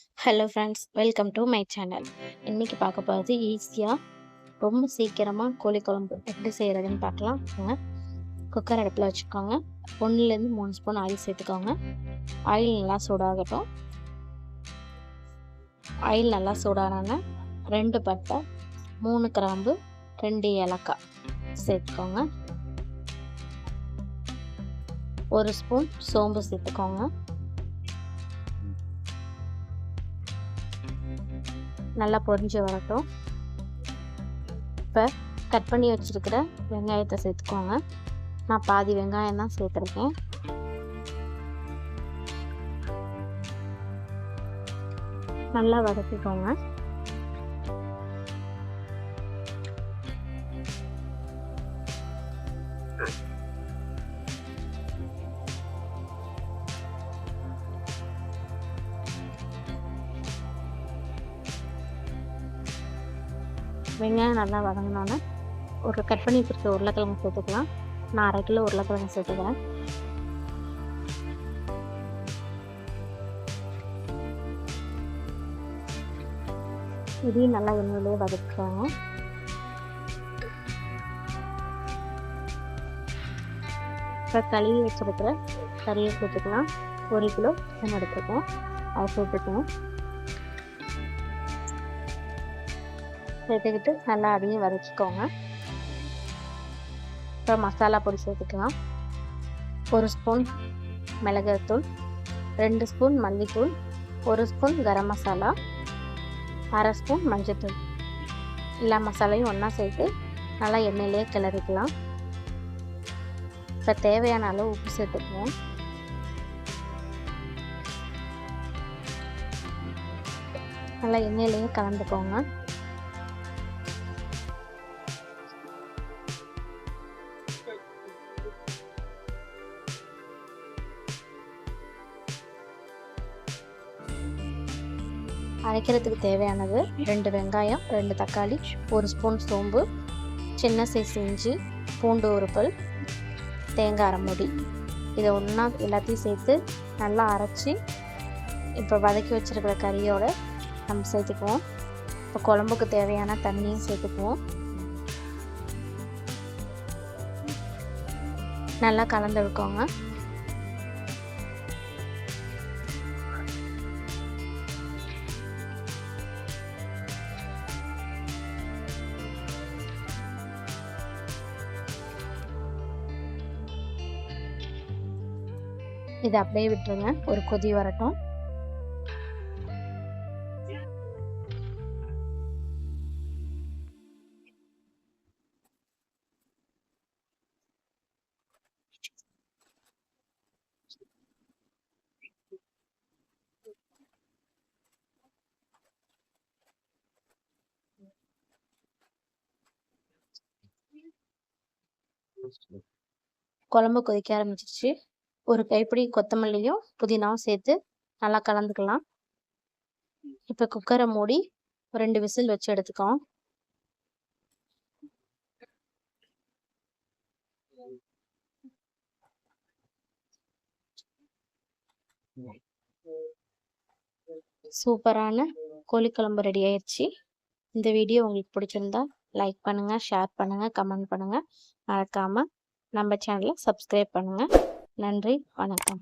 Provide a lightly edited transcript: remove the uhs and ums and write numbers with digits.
Hello friends, welcome to my channel. இன்றைக்கி பார்க்க போகிறது ஈஸியாக ரொம்ப சீக்கிரமாக கோழி குழம்பு எப்படி செய்கிறதுன்னு பார்க்கலாம். குக்கர் அடுப்பில் வச்சுக்கோங்க. 1லேருந்து 3 ஸ்பூன் ஆயில் சேர்த்துக்கோங்க. ஆயில் நல்லா சூடாகட்டும். ஆயில் நல்லா சூடான 2 பட்டை, 3 கிராம்பு, 2 ஏலக்காய் சேர்த்துக்கோங்க. 1 ஸ்பூன் சோம்பு சேர்த்துக்கோங்க. நல்லா பொரிஞ்சு வரட்டும். இப்போ கட் பண்ணி வச்சுருக்கிற வெங்காயத்தை சேர்த்துக்கோங்க. நான் பாதி வெங்காயம் தான் சேர்த்துருக்கேன். நல்லா வதக்கிக்கோங்க. வெங்காயம் நல்லா வதங்கினோன்னே ஒரு கட் பண்ணி வச்சுருக்க உருளைக்கிழங்கு சேர்த்துக்கலாம். நான் 1/2 கிலோ உருளைக்கிழங்கு சேர்த்துக்கிறேன். இதையும் நல்லா எண்ணெயிலே வதக்கிக்கோங்க. இப்போ கழுவி வச்சுருக்கிற கறியை சேர்த்துக்கலாம். 1 கிலோ சிக்கன் எடுத்துருக்கோம், அதை சேர்த்துக்கணும். சேர்த்துக்கிட்டு நல்லா அதையும் வதக்கிக்கோங்க. இப்போ மசாலா பொடி சேர்த்துக்கலாம். 1 ஸ்பூன் மிளகாய்த்தூள், 2 ஸ்பூன் மல்லித்தூள், 1 ஸ்பூன் கரம் மசாலா, 1/2 ஸ்பூன் மஞ்சள்தூள். எல்லா மசாலையும் ஒன்றா சேர்த்து நல்லா எண்ணெயிலே கிளறிக்கலாம். இப்போ தேவையான அளவு உப்பு சேர்த்துக்குவோம். நல்லா எண்ணெயிலேயே கலந்துக்கோங்க. அரைக்கிறதுக்கு தேவையானது 2 வெங்காயம், 2 தக்காளி, 1 ஸ்பூன் சோம்பு, சின்ன சைஸ் இஞ்சி, பூண்டு 1 பல், தேங்காய் 1/2 மூடி. இதை ஒன்றா எல்லாத்தையும் சேர்த்து நல்லா அரைச்சி இப்போ வதக்கி வச்சுருக்கிற கறியோடு நம்ம சேர்த்துக்குவோம். இப்போ குழம்புக்கு தேவையான தண்ணியும் சேர்த்துக்குவோம். நல்லா கலந்து விட்டுக்கோங்க. இதை அப்படியே விட்டுருங்க, ஒரு கொதி வரட்டும். குழம்பு கொதிக்க ஆரம்பிச்சிருச்சு. ஒரு கைப்பிடி கொத்தமல்லியும் புதினாவும் சேர்த்து நல்லா கலந்துக்கலாம். இப்போ குக்கரை மூடி 2 விசில் வச்சு எடுத்துக்கோம். சூப்பரான கோழிக்குழம்பு ரெடி ஆயிடுச்சு. இந்த வீடியோ உங்களுக்கு பிடிச்சிருந்தா லைக் பண்ணுங்கள், ஷேர் பண்ணுங்கள், கமெண்ட் பண்ணுங்கள். மறக்காமல் நம்ம சேனலை சப்ஸ்கிரைப் பண்ணுங்கள். நன்றி, வணக்கம்.